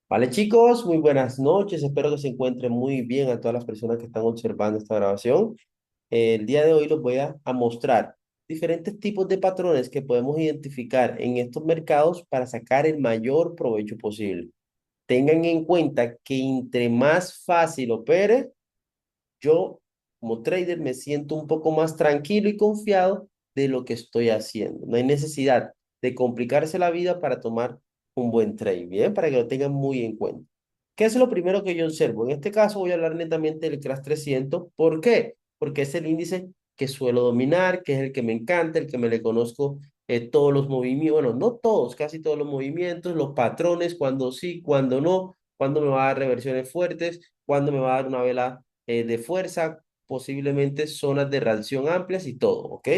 Vale, chicos, muy buenas noches. Espero que se encuentren muy bien a todas las personas que están observando esta grabación. El día de hoy les voy a mostrar diferentes tipos de patrones que podemos identificar en estos mercados para sacar el mayor provecho posible. Tengan en cuenta que entre más fácil opere, yo como trader me siento un poco más tranquilo y confiado de lo que estoy haciendo. No hay necesidad de complicarse la vida para tomar un buen trade, ¿bien? Para que lo tengan muy en cuenta. ¿Qué es lo primero que yo observo? En este caso voy a hablar netamente del CRAS 300. ¿Por qué? Porque es el índice que suelo dominar, que es el que me encanta, el que me le conozco todos los movimientos, bueno, no todos, casi todos los movimientos, los patrones, cuando sí, cuando no, cuando me va a dar reversiones fuertes, cuando me va a dar una vela de fuerza, posiblemente zonas de reacción amplias y todo, ¿ok?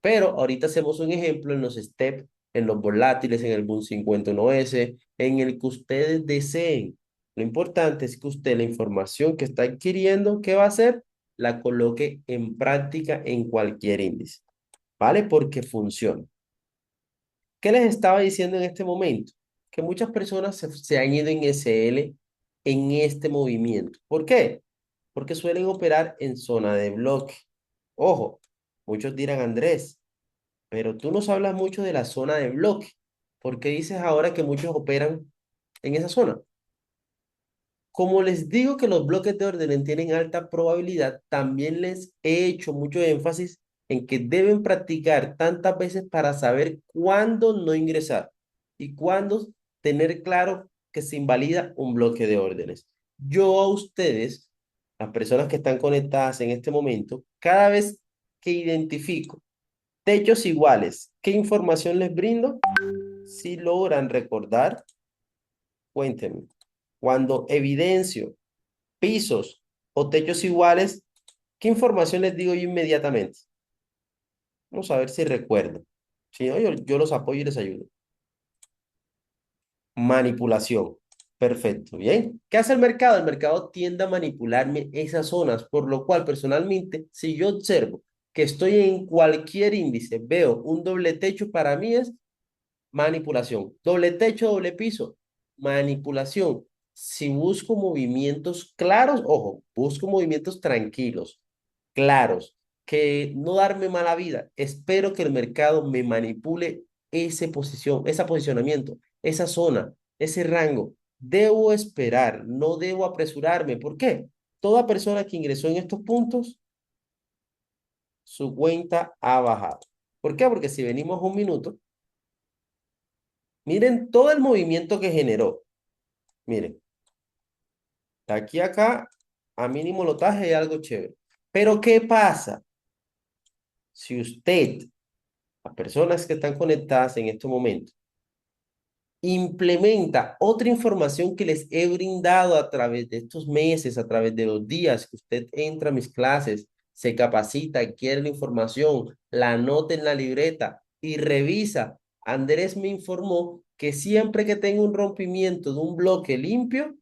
Pero ahorita hacemos un ejemplo en los step, en los volátiles, en el Boom 51S, en el que ustedes deseen. Lo importante es que usted la información que está adquiriendo, ¿qué va a hacer? La coloque en práctica en cualquier índice, ¿vale? Porque funciona. ¿Qué les estaba diciendo en este momento? Que muchas personas se han ido en SL en este movimiento. ¿Por qué? Porque suelen operar en zona de bloque. Ojo, muchos dirán, Andrés, pero tú nos hablas mucho de la zona de bloque. ¿Por qué dices ahora que muchos operan en esa zona? Como les digo que los bloques de orden tienen alta probabilidad, también les he hecho mucho énfasis en que deben practicar tantas veces para saber cuándo no ingresar y cuándo tener claro que se invalida un bloque de órdenes. Yo a ustedes, las personas que están conectadas en este momento, cada vez que identifico techos iguales, ¿qué información les brindo? Si logran recordar, cuéntenme. Cuando evidencio pisos o techos iguales, ¿qué información les digo yo inmediatamente? Vamos a ver si recuerdo. Si no, yo los apoyo y les ayudo. Manipulación. Perfecto, bien. ¿Qué hace el mercado? El mercado tiende a manipularme esas zonas, por lo cual personalmente, si yo observo que estoy en cualquier índice, veo un doble techo, para mí es manipulación. Doble techo, doble piso, manipulación. Si busco movimientos claros, ojo, busco movimientos tranquilos, claros, que no darme mala vida. Espero que el mercado me manipule esa posición, ese posicionamiento, esa zona, ese rango. Debo esperar, no debo apresurarme. ¿Por qué? Toda persona que ingresó en estos puntos, su cuenta ha bajado. ¿Por qué? Porque si venimos un minuto, miren todo el movimiento que generó. Miren, de aquí a acá, a mínimo lotaje hay algo chévere. Pero ¿qué pasa? Si usted, las personas que están conectadas en este momento, implementa otra información que les he brindado a través de estos meses, a través de los días que usted entra a mis clases, se capacita, adquiere la información, la anota en la libreta y revisa. Andrés me informó que siempre que tenga un rompimiento de un bloque limpio,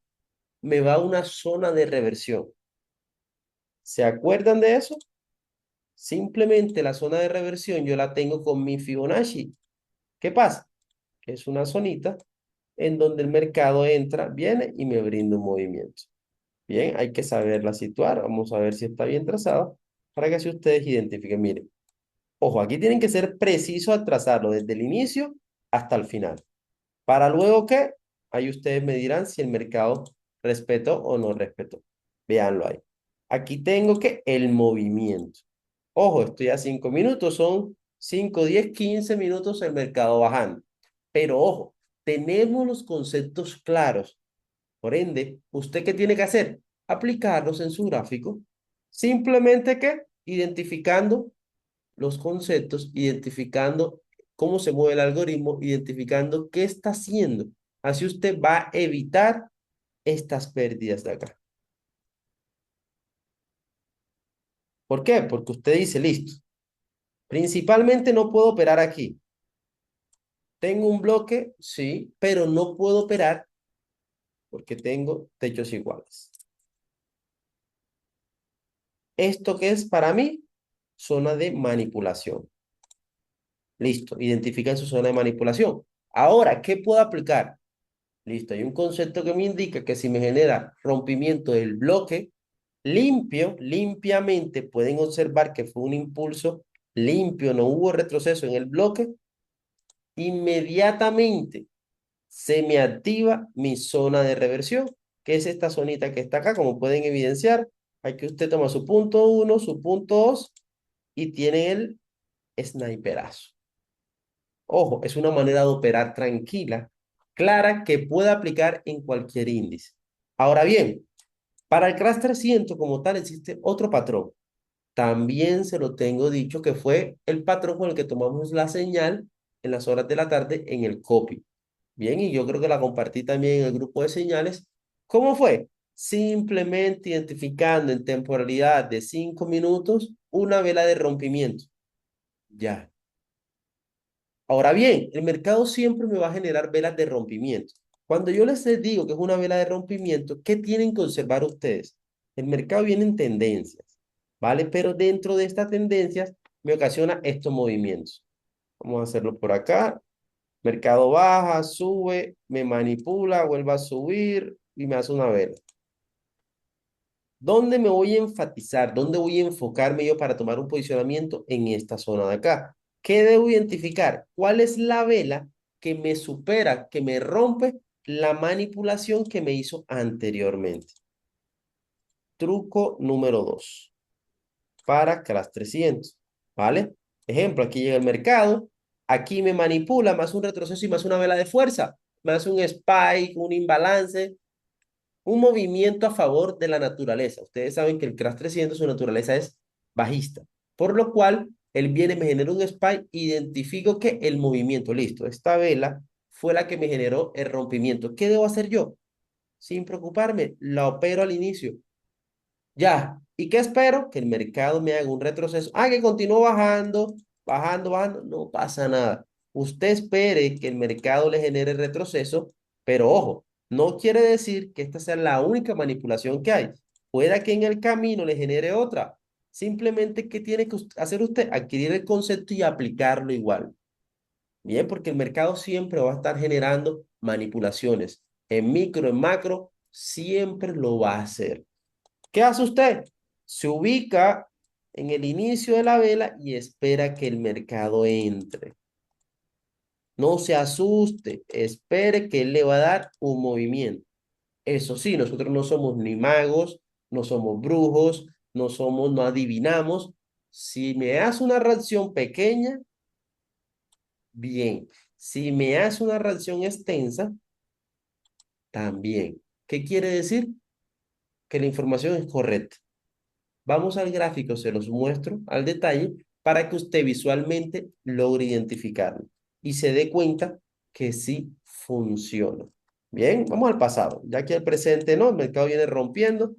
me va a una zona de reversión. ¿Se acuerdan de eso? Simplemente la zona de reversión yo la tengo con mi Fibonacci. ¿Qué pasa? Que es una zonita en donde el mercado entra, viene y me brinda un movimiento. Bien, hay que saberla situar. Vamos a ver si está bien trazada para que así ustedes identifiquen. Miren, ojo, aquí tienen que ser precisos al trazarlo desde el inicio hasta el final. Para luego que, ahí ustedes me dirán si el mercado respetó o no respetó. Véanlo ahí. Aquí tengo que el movimiento. Ojo, estoy a 5 minutos, son 5, 10, 15 minutos el mercado bajando. Pero ojo, tenemos los conceptos claros. Por ende, ¿usted qué tiene que hacer? Aplicarlos en su gráfico. Simplemente que identificando los conceptos, identificando cómo se mueve el algoritmo, identificando qué está haciendo. Así usted va a evitar estas pérdidas de acá. ¿Por qué? Porque usted dice, listo, principalmente no puedo operar aquí. Tengo un bloque, sí, pero no puedo operar porque tengo techos iguales. ¿Esto qué es para mí? Zona de manipulación. Listo, identifican su zona de manipulación. Ahora, ¿qué puedo aplicar? Listo, hay un concepto que me indica que si me genera rompimiento del bloque limpio, limpiamente, pueden observar que fue un impulso limpio, no hubo retroceso en el bloque, inmediatamente se me activa mi zona de reversión, que es esta zonita que está acá, como pueden evidenciar. Aquí usted toma su punto 1, su punto 2 y tiene el sniperazo. Ojo, es una manera de operar tranquila, clara, que puede aplicar en cualquier índice. Ahora bien, para el CRAS 300 como tal existe otro patrón. También se lo tengo dicho que fue el patrón con el que tomamos la señal en las horas de la tarde en el copy. Bien, y yo creo que la compartí también en el grupo de señales. ¿Cómo fue? Simplemente identificando en temporalidad de 5 minutos una vela de rompimiento. Ya. Ahora bien, el mercado siempre me va a generar velas de rompimiento. Cuando yo les digo que es una vela de rompimiento, ¿qué tienen que observar ustedes? El mercado viene en tendencias, ¿vale? Pero dentro de estas tendencias me ocasiona estos movimientos. Vamos a hacerlo por acá. Mercado baja, sube, me manipula, vuelve a subir y me hace una vela. ¿Dónde me voy a enfatizar? ¿Dónde voy a enfocarme yo para tomar un posicionamiento en esta zona de acá? ¿Qué debo identificar? ¿Cuál es la vela que me supera, que me rompe la manipulación que me hizo anteriormente? Truco número 2 para CRAS 300, ¿vale? Ejemplo, aquí llega el mercado, aquí me manipula, más un retroceso y más una vela de fuerza, más un spike, un imbalance, un movimiento a favor de la naturaleza. Ustedes saben que el CRAS 300 su naturaleza es bajista, por lo cual él viene, me genera un spike, identifico que el movimiento, listo, esta vela fue la que me generó el rompimiento. ¿Qué debo hacer yo? Sin preocuparme, la opero al inicio. Ya. ¿Y qué espero? Que el mercado me haga un retroceso. Ah, que continúe bajando, bajando, bajando. No pasa nada. Usted espere que el mercado le genere retroceso, pero ojo, no quiere decir que esta sea la única manipulación que hay. Pueda que en el camino le genere otra. Simplemente, ¿qué tiene que hacer usted? Adquirir el concepto y aplicarlo igual. Bien, porque el mercado siempre va a estar generando manipulaciones. En micro, en macro, siempre lo va a hacer. ¿Qué hace usted? Se ubica en el inicio de la vela y espera que el mercado entre. No se asuste, espere que él le va a dar un movimiento. Eso sí, nosotros no somos ni magos, no somos brujos, no somos, no adivinamos. Si me hace una reacción pequeña, bien. Si me hace una reacción extensa, también. ¿Qué quiere decir? Que la información es correcta. Vamos al gráfico, se los muestro al detalle para que usted visualmente logre identificarlo y se dé cuenta que sí funciona. Bien, vamos al pasado. Ya que el presente no, el mercado viene rompiendo.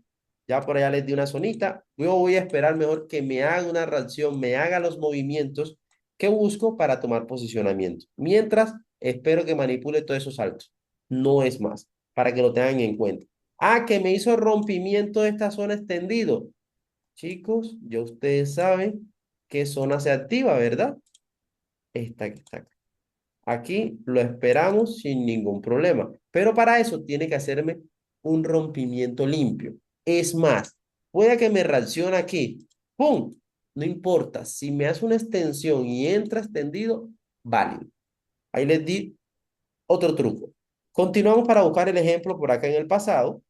Ya por allá les di una zonita. Yo voy a esperar mejor que me haga una reacción, me haga los movimientos que busco para tomar posicionamiento. Mientras, espero que manipule todos esos saltos. No es más, para que lo tengan en cuenta. Ah, que me hizo rompimiento de esta zona extendido. Chicos, ya ustedes saben qué zona se activa, ¿verdad? Esta que está acá. Aquí lo esperamos sin ningún problema, pero para eso tiene que hacerme un rompimiento limpio. Es más, puede que me reaccione aquí. ¡Pum! No importa, si me hace una extensión y entra extendido, válido. Ahí les di otro truco. Continuamos para buscar el ejemplo por acá en el pasado.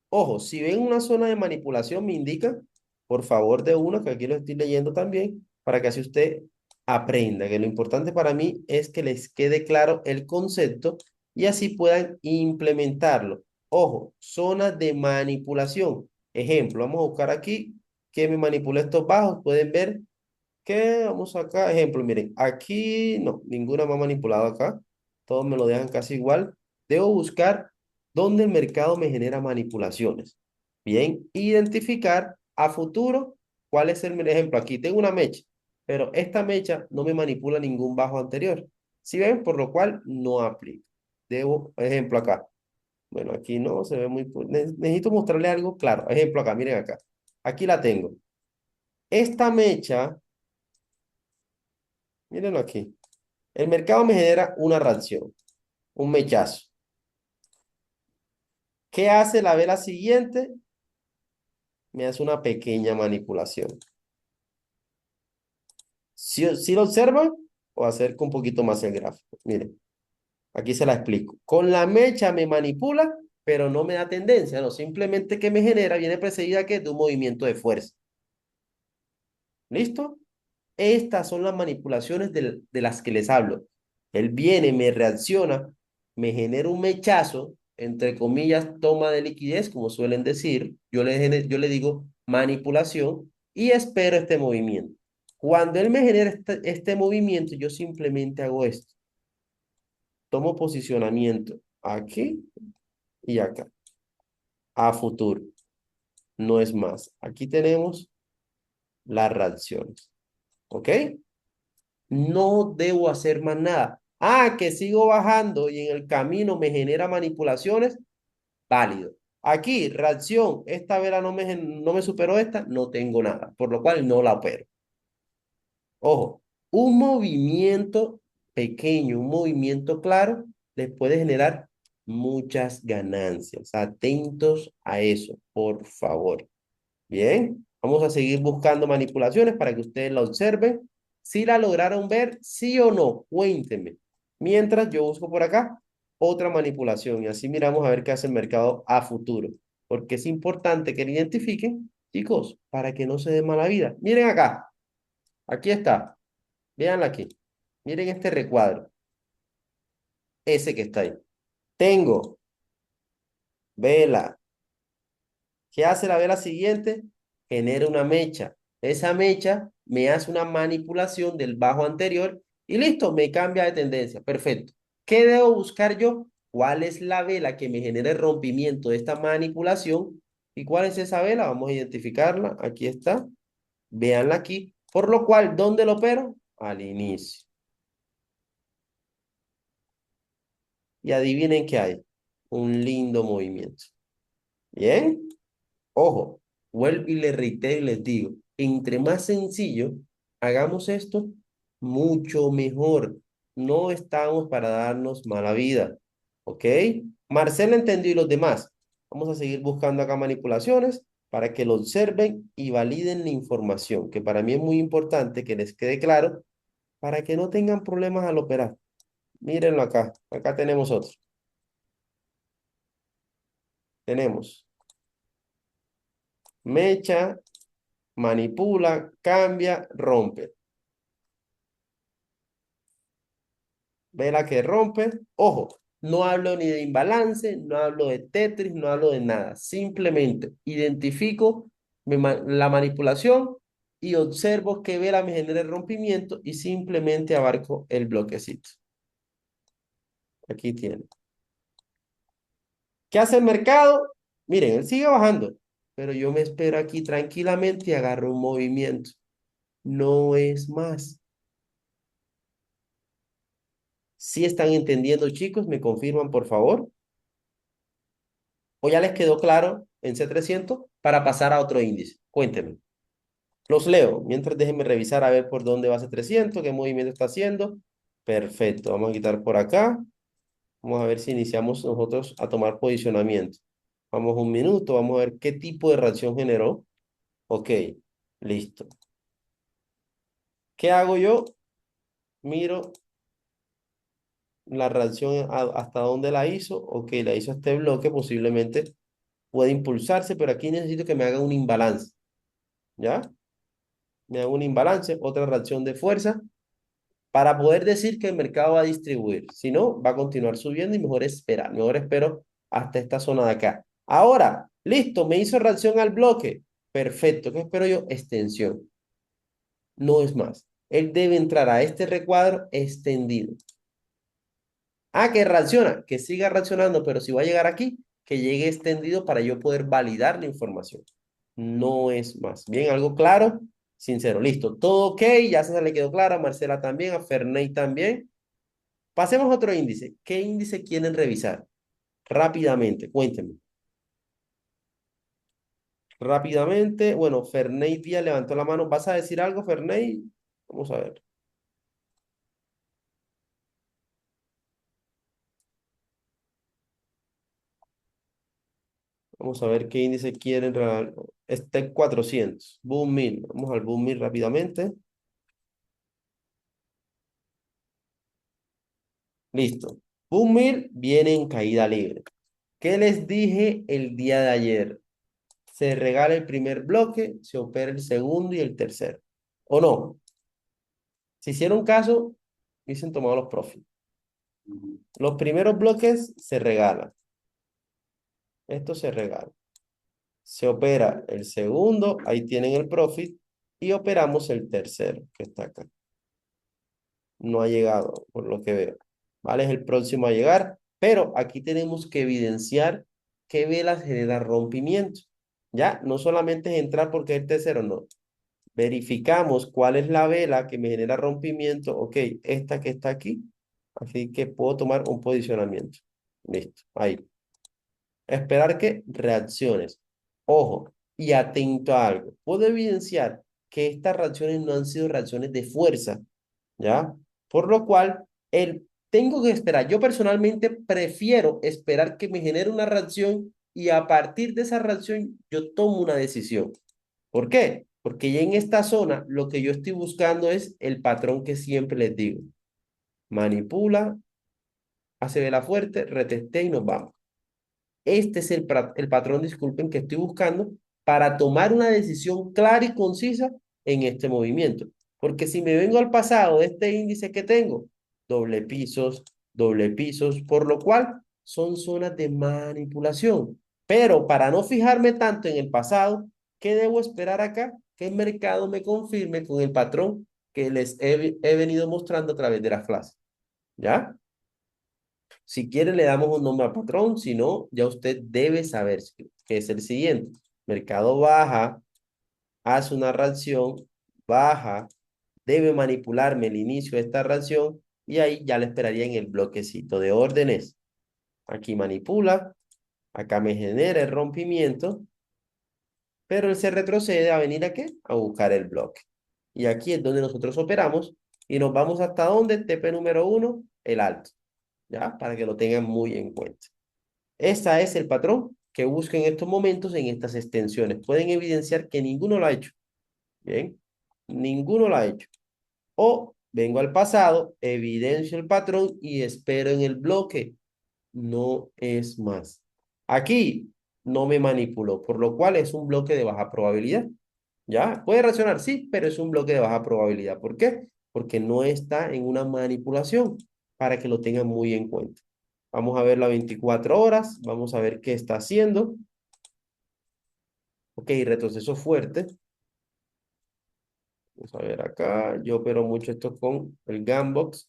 Ojo, si ven una zona de manipulación, me indican, por favor, de uno, que aquí lo estoy leyendo también, para que así usted aprenda, que lo importante para mí es que les quede claro el concepto y así puedan implementarlo. Ojo, zona de manipulación. Ejemplo, vamos a buscar aquí que me manipula estos bajos. Pueden ver que vamos acá, ejemplo, miren, aquí no, ninguna me ha manipulado acá. Todos me lo dejan casi igual. Debo buscar dónde el mercado me genera manipulaciones. Bien, identificar a futuro cuál es el ejemplo. Aquí tengo una mecha, pero esta mecha no me manipula ningún bajo anterior. Si ven, por lo cual no aplica. Debo, ejemplo acá. Bueno, aquí no se ve muy. Necesito mostrarle algo claro. Ejemplo acá, miren acá. Aquí la tengo. Esta mecha, mírenlo aquí. El mercado me genera una reacción, un mechazo. ¿Qué hace la vela siguiente? Me hace una pequeña manipulación. Si lo observan, o acerco un poquito más el gráfico. Miren, aquí se la explico. Con la mecha me manipula, pero no me da tendencia, no, simplemente que me genera, viene precedida que de un movimiento de fuerza. ¿Listo? Estas son las manipulaciones de las que les hablo. Él viene, me reacciona, me genera un mechazo, entre comillas, toma de liquidez, como suelen decir. Yo le digo manipulación y espero este movimiento. Cuando él me genera este movimiento, yo simplemente hago esto. Tomo posicionamiento aquí y acá, a futuro. No es más. Aquí tenemos las reacciones. ¿Ok? No debo hacer más nada. Ah, que sigo bajando y en el camino me genera manipulaciones, válido. Aquí, reacción, esta vela no me superó esta, no tengo nada, por lo cual no la opero. Ojo, un movimiento pequeño, un movimiento claro, les puede generar muchas ganancias. Atentos a eso, por favor. Bien, vamos a seguir buscando manipulaciones para que ustedes la observen. Si la lograron ver, sí o no, cuéntenme. Mientras yo busco por acá otra manipulación y así miramos a ver qué hace el mercado a futuro. Porque es importante que la identifiquen, chicos, para que no se dé mala vida. Miren acá, aquí está. Véanla aquí. Miren este recuadro, ese que está ahí. Tengo vela. ¿Qué hace la vela siguiente? Genera una mecha. Esa mecha me hace una manipulación del bajo anterior y listo, me cambia de tendencia. Perfecto. ¿Qué debo buscar yo? ¿Cuál es la vela que me genera el rompimiento de esta manipulación? ¿Y cuál es esa vela? Vamos a identificarla. Aquí está. Véanla aquí. Por lo cual, ¿dónde lo opero? Al inicio. Y adivinen qué hay. Un lindo movimiento. ¿Bien? Ojo, vuelvo y les reitero y les digo, entre más sencillo hagamos esto, mucho mejor. No estamos para darnos mala vida, ¿ok? Marcela entendió y los demás. Vamos a seguir buscando acá manipulaciones para que lo observen y validen la información, que para mí es muy importante que les quede claro para que no tengan problemas al operar. Mírenlo acá, acá tenemos otro. Tenemos mecha, manipula, cambia, rompe. Vela que rompe. Ojo, no hablo ni de imbalance, no hablo de Tetris, no hablo de nada. Simplemente identifico la manipulación y observo que vela me genera el rompimiento y simplemente abarco el bloquecito. Aquí tiene. ¿Qué hace el mercado? Miren, él sigue bajando, pero yo me espero aquí tranquilamente y agarro un movimiento. No es más. ¿Sí están entendiendo, chicos? ¿Me confirman, por favor? ¿O ya les quedó claro en C300 para pasar a otro índice? Cuéntenme. Los leo. Mientras déjenme revisar a ver por dónde va C300, qué movimiento está haciendo. Perfecto. Vamos a quitar por acá. Vamos a ver si iniciamos nosotros a tomar posicionamiento. Vamos un minuto. Vamos a ver qué tipo de reacción generó. Ok. Listo. ¿Qué hago yo? Miro la reacción hasta dónde la hizo. Ok, la hizo este bloque. Posiblemente puede impulsarse, pero aquí necesito que me haga un imbalance. ¿Ya? Me hago un imbalance, otra reacción de fuerza, para poder decir que el mercado va a distribuir. Si no, va a continuar subiendo y mejor esperar. Mejor espero hasta esta zona de acá. Ahora, listo, me hizo reacción al bloque. Perfecto, ¿qué espero yo? Extensión. No es más. Él debe entrar a este recuadro extendido. Ah, que reacciona, que siga reaccionando, pero si va a llegar aquí, que llegue extendido para yo poder validar la información. No es más. Bien, algo claro, sincero, listo. Todo ok, ya se le quedó claro, a Marcela también, a Ferney también. Pasemos a otro índice. ¿Qué índice quieren revisar? Rápidamente, cuéntenme. Rápidamente, bueno, Ferney Díaz levantó la mano. ¿Vas a decir algo, Ferney? Vamos a ver. Vamos a ver qué índice quieren. Este 400. Boom 1000. Vamos al Boom 1000 rápidamente. Listo. Boom 1000 viene en caída libre. ¿Qué les dije el día de ayer? Se regala el primer bloque, se opera el segundo y el tercero. ¿O no? Si hicieron caso, hubiesen tomado los profits. Los primeros bloques se regalan. Esto se regala. Se opera el segundo, ahí tienen el profit, y operamos el tercero, que está acá. No ha llegado, por lo que veo. ¿Vale? Es el próximo a llegar, pero aquí tenemos que evidenciar qué velas genera rompimiento. Ya, no solamente es entrar porque es el tercero, no. Verificamos cuál es la vela que me genera rompimiento. Ok, esta que está aquí. Así que puedo tomar un posicionamiento. Listo, ahí. Esperar que reacciones. Ojo, y atento a algo. Puedo evidenciar que estas reacciones no han sido reacciones de fuerza, ¿ya? Por lo cual, tengo que esperar. Yo personalmente prefiero esperar que me genere una reacción y a partir de esa reacción yo tomo una decisión. ¿Por qué? Porque ya en esta zona lo que yo estoy buscando es el patrón que siempre les digo. Manipula, hace vela fuerte, retesté y nos vamos. Este es el patrón, disculpen, que estoy buscando para tomar una decisión clara y concisa en este movimiento. Porque si me vengo al pasado de este índice que tengo, doble pisos, por lo cual son zonas de manipulación. Pero para no fijarme tanto en el pasado, ¿qué debo esperar acá? Que el mercado me confirme con el patrón que les he venido mostrando a través de las clases. ¿Ya? Si quiere, le damos un nombre al patrón, si no, ya usted debe saber que es el siguiente. Mercado baja, hace una reacción, baja, debe manipularme el inicio de esta reacción y ahí ya le esperaría en el bloquecito de órdenes. Aquí manipula, acá me genera el rompimiento, pero él se retrocede a venir a ¿qué? A buscar el bloque. Y aquí es donde nosotros operamos y nos vamos hasta donde, TP número 1, el alto, ¿ya? Para que lo tengan muy en cuenta. Este es el patrón que busco en estos momentos en estas extensiones. Pueden evidenciar que ninguno lo ha hecho. Bien, ninguno lo ha hecho. O vengo al pasado, evidencio el patrón y espero en el bloque. No es más. Aquí no me manipuló, por lo cual es un bloque de baja probabilidad. ¿Ya? Puede reaccionar, sí, pero es un bloque de baja probabilidad. ¿Por qué? Porque no está en una manipulación, para que lo tengan muy en cuenta. Vamos a ver las 24 horas, vamos a ver qué está haciendo. Ok, retroceso fuerte. Vamos a ver acá, yo opero mucho esto con el Gambox.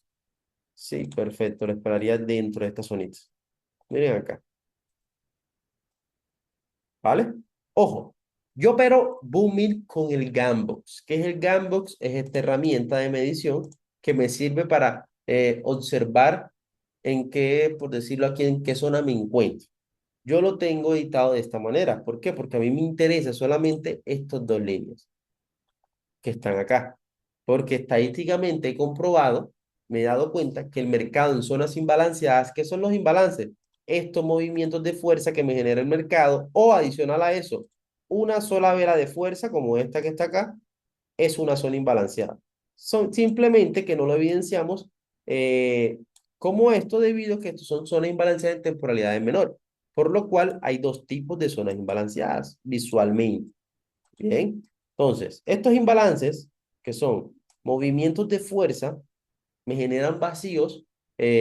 Sí, perfecto, lo esperaría dentro de esta zonita. Miren acá, ¿vale? Ojo, yo opero Boomil con el Gambox. ¿Qué es el Gambox? Es esta herramienta de medición que me sirve para observar en qué, por decirlo aquí, en qué zona me encuentro. Yo lo tengo editado de esta manera. ¿Por qué? Porque a mí me interesa solamente estos dos líneas que están acá. Porque estadísticamente he comprobado, me he dado cuenta que el mercado en zonas imbalanceadas, ¿qué son los imbalances? Estos movimientos de fuerza que me genera el mercado, o adicional a eso, una sola vela de fuerza, como esta que está acá, es una zona imbalanceada. Son simplemente que no lo evidenciamos como esto debido a que estos son zonas imbalanceadas en temporalidades menores. Por lo cual hay dos tipos de zonas imbalanceadas visualmente. Bien, entonces, estos imbalances, que son movimientos de fuerza, me generan vacíos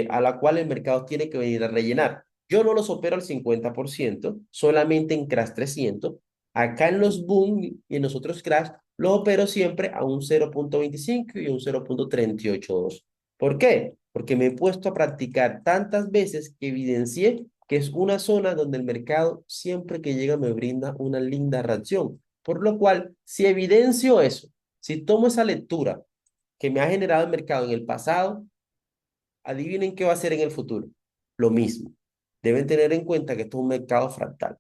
a la cual el mercado tiene que venir a rellenar. Yo no los opero al 50%, solamente en Crash 300. Acá en los Boom y en los otros Crash, los opero siempre a un 0.25 y un 0.382. ¿Por qué? Porque me he puesto a practicar tantas veces que evidencié que es una zona donde el mercado siempre que llega me brinda una linda reacción. Por lo cual, si evidencio eso, si tomo esa lectura que me ha generado el mercado en el pasado, adivinen qué va a hacer en el futuro. Lo mismo. Deben tener en cuenta que esto es un mercado fractal.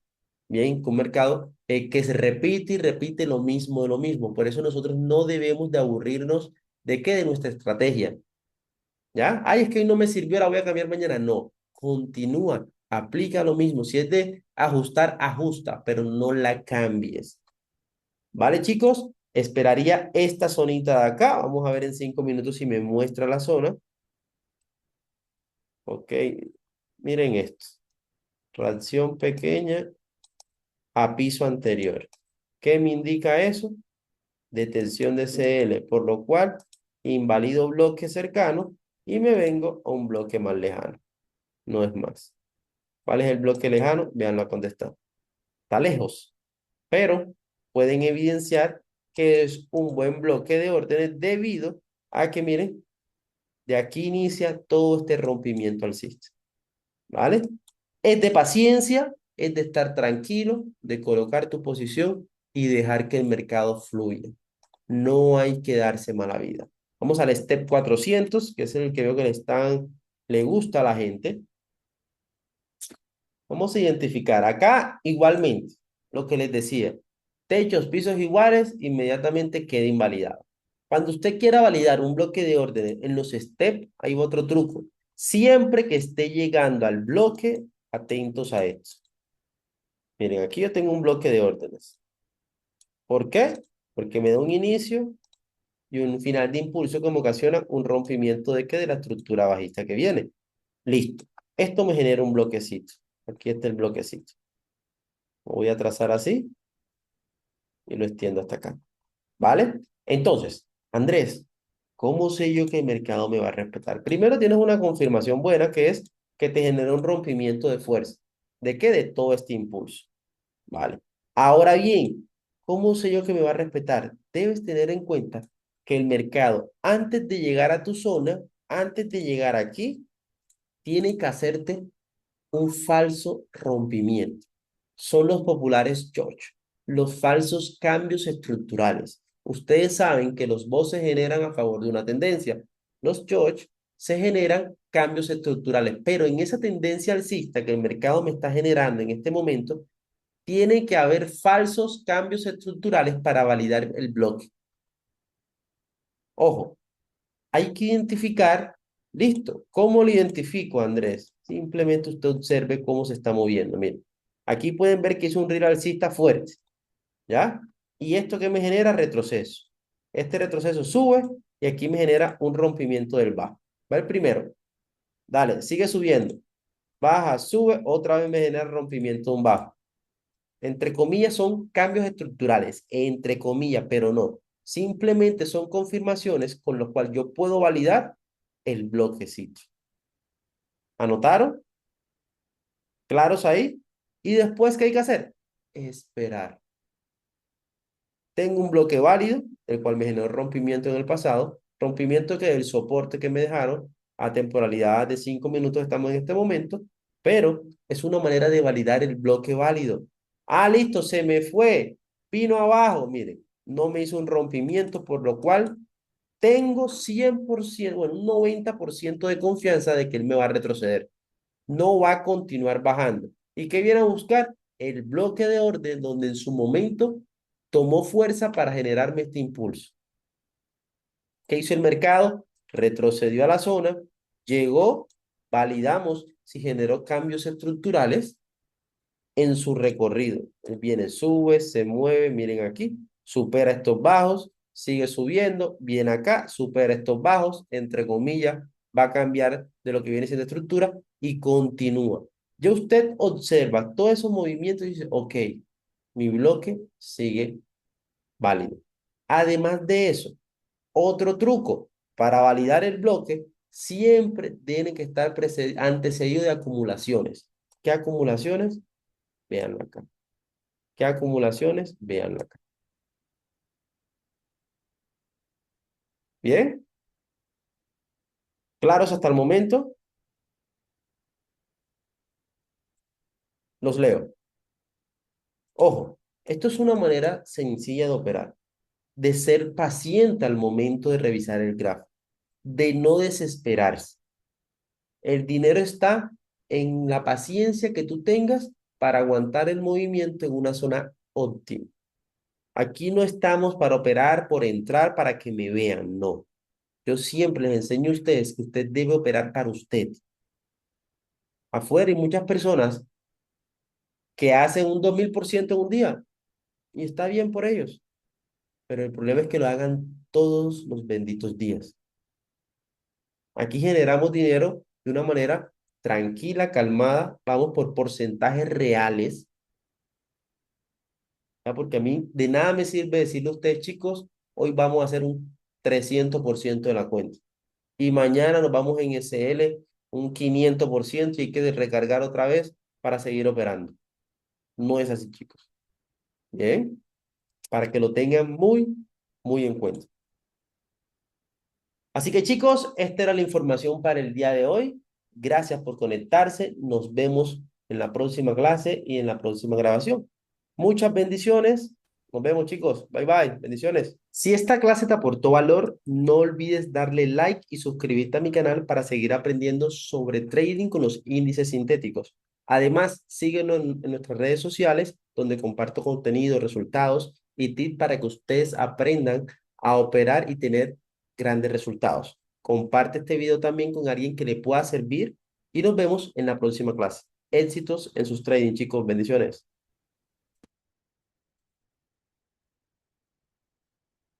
Bien, un mercado que se repite y repite lo mismo de lo mismo. Por eso nosotros no debemos de aburrirnos de qué, de nuestra estrategia. ¿Ya? Ay, es que hoy no me sirvió, la voy a cambiar mañana. No, continúa. Aplica lo mismo. Si es de ajustar, ajusta, pero no la cambies. ¿Vale, chicos? Esperaría esta zonita de acá. Vamos a ver en 5 minutos si me muestra la zona. Ok. Miren esto. Reacción pequeña a piso anterior. ¿Qué me indica eso? Detención de CL, por lo cual invalido bloque cercano y me vengo a un bloque más lejano. No es más. ¿Cuál es el bloque lejano? Veanlo a contestar. Está lejos, pero pueden evidenciar que es un buen bloque de órdenes debido a que, miren, de aquí inicia todo este rompimiento alcista. ¿Vale? Es de paciencia, es de estar tranquilo, de colocar tu posición y dejar que el mercado fluya. No hay que darse mala vida. Vamos al step 400, que es el que veo que le gusta a la gente. Vamos a identificar acá igualmente lo que les decía. Techos, pisos iguales, inmediatamente queda invalidado. Cuando usted quiera validar un bloque de órdenes en los steps, hay otro truco. Siempre que esté llegando al bloque, atentos a esto. Miren, aquí yo tengo un bloque de órdenes. ¿Por qué? Porque me da un inicio y un final de impulso que me ocasiona un rompimiento de qué, de la estructura bajista que viene. Listo. Esto me genera un bloquecito. Aquí está el bloquecito. Lo voy a trazar así y lo extiendo hasta acá. ¿Vale? Entonces, Andrés, ¿cómo sé yo que el mercado me va a respetar? Primero tienes una confirmación buena que es que te genera un rompimiento de fuerza. ¿De qué? De todo este impulso. ¿Vale? Ahora bien, ¿cómo sé yo que me va a respetar? Debes tener en cuenta que el mercado, antes de llegar a tu zona, antes de llegar aquí, tiene que hacerte un falso rompimiento. Son los populares George, los falsos cambios estructurales. Ustedes saben que los BOS se generan a favor de una tendencia. Los George se generan cambios estructurales, pero en esa tendencia alcista que el mercado me está generando en este momento, tiene que haber falsos cambios estructurales para validar el bloque. Ojo, hay que identificar, listo. ¿Cómo lo identifico, Andrés? Simplemente usted observe cómo se está moviendo. Miren, aquí pueden ver que es un riel alcista fuerte, ¿ya? Y esto que me genera retroceso. Este retroceso sube y aquí me genera un rompimiento del bajo. Va el primero. Dale, sigue subiendo. Baja, sube, otra vez me genera rompimiento de un bajo. Entre comillas son cambios estructurales, entre comillas, pero no. Simplemente son confirmaciones con las cuales yo puedo validar el bloquecito. ¿Anotaron? ¿Claros ahí? Y después, ¿qué hay que hacer? Esperar. Tengo un bloque válido, el cual me generó rompimiento en el pasado, rompimiento que es el soporte que me dejaron a temporalidad de 5 minutos estamos en este momento, pero es una manera de validar el bloque válido. Ah, listo, se me fue, vino abajo, miren, no me hizo un rompimiento, por lo cual tengo 100%, bueno, un 90% de confianza de que él me va a retroceder. No va a continuar bajando. ¿Y qué viene a buscar? El bloque de orden donde en su momento tomó fuerza para generarme este impulso. ¿Qué hizo el mercado? Retrocedió a la zona, llegó, validamos si generó cambios estructurales en su recorrido. Él viene, sube, se mueve, miren aquí, supera estos bajos, sigue subiendo, viene acá, supera estos bajos, entre comillas, va a cambiar de lo que viene siendo estructura y continúa. Ya usted observa todos esos movimientos y dice, ok, mi bloque sigue válido. Además de eso, otro truco para validar el bloque siempre tiene que estar antecedido de acumulaciones. ¿Qué acumulaciones? Veanlo acá. ¿Qué acumulaciones? Veanlo acá. Bien, claros hasta el momento. Los leo. Ojo, esto es una manera sencilla de operar, de ser paciente al momento de revisar el gráfico, de no desesperarse. El dinero está en la paciencia que tú tengas para aguantar el movimiento en una zona óptima. Aquí no estamos para operar por entrar para que me vean, no. Yo siempre les enseño a ustedes que usted debe operar para usted. Afuera hay muchas personas que hacen un 2000% en un día y está bien por ellos, pero el problema es que lo hagan todos los benditos días. Aquí generamos dinero de una manera tranquila, calmada, vamos por porcentajes reales, ¿ya? Porque a mí de nada me sirve decirle a ustedes, chicos, hoy vamos a hacer un 300% de la cuenta y mañana nos vamos en SL un 500% y hay que recargar otra vez para seguir operando. No es así, chicos. Bien, para que lo tengan muy, muy en cuenta. Así que chicos, esta era la información para el día de hoy. Gracias por conectarse. Nos vemos en la próxima clase y en la próxima grabación. Muchas bendiciones. Nos vemos chicos. Bye bye. Bendiciones. Si esta clase te aportó valor, no olvides darle like y suscribirte a mi canal para seguir aprendiendo sobre trading con los índices sintéticos. Además, síguenos en nuestras redes sociales donde comparto contenido, resultados y tips para que ustedes aprendan a operar y tener grandes resultados. Comparte este video también con alguien que le pueda servir y nos vemos en la próxima clase. Éxitos en sus trading, chicos. Bendiciones.